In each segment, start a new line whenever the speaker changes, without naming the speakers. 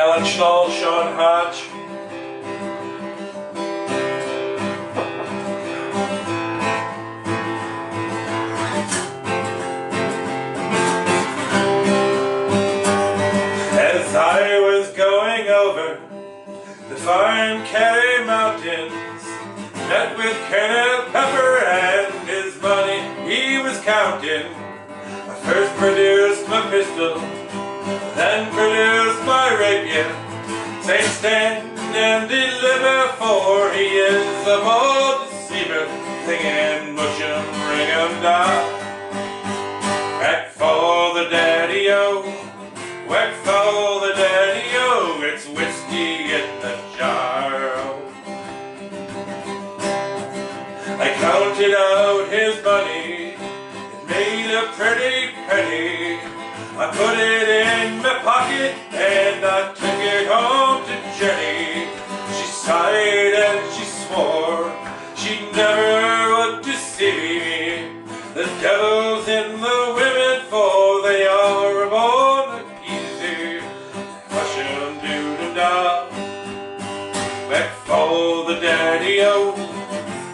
Alan Schnall, Sean Hodge. As I was going over the fine Kerry Mountains, met with Colonel Pepper and his money he was counting. I first produced my pistol, then produced my rapier. Say stand and deliver, for he is a bold deceiver. Singing, push him, bring him down. Whack for the daddy-o, whack for the daddy-o, it's whiskey in the jar. I counted out his money, it made a pretty penny. I put it in my pocket and I took it home to Jenny. She sighed and she swore she never would deceive me. The devil's in the women, for they are born easy. Hush 'em, doo-doo-da. Whack for the daddy-o,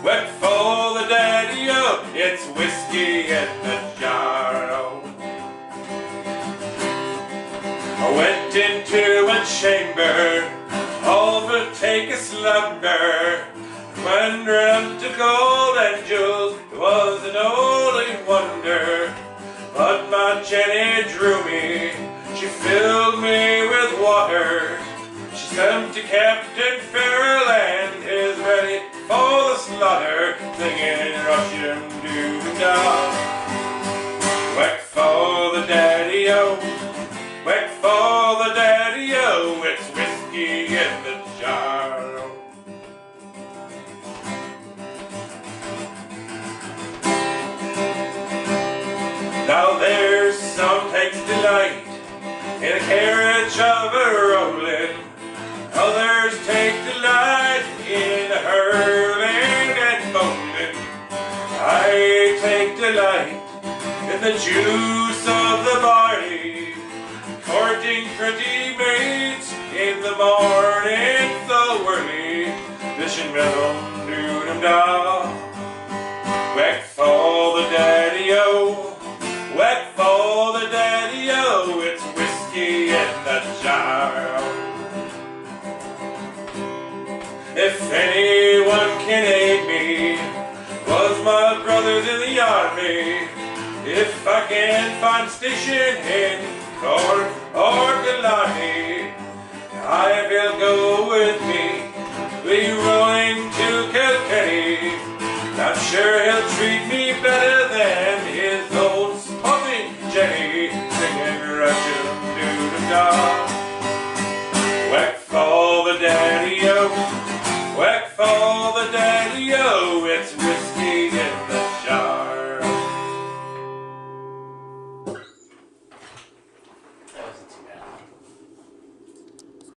whack for the daddy-o, it's whiskey in the jar. I went into a chamber, overtake a slumber, when dreamt of gold and jewels, it was an holy wonder. But my Jenny drew me, she filled me with water. She sent to Captain Farrell and is ready for the slaughter, singing Russian doo-doo-da. Whack for the daddy-o, whack for the daddy-o, it's whiskey in the jar. Now there's some takes delight in a carriage of a rolling, others take delight in a hurling and bowling. I take delight in the juice of the barley, courting pretty maids in the morning so early, fishing rhythm, doo-dum-da. Whack for the daddy-o, whack for the daddy-o, it's whiskey in the jar. If anyone can aid me, was my brothers in the army. If I can find station in Cork or Killarney, I will go with me, be rowing to Kilkenny. I'm sure he'll treat me better than his old puppy Jenny, singing Russian doo-doo-da. Whack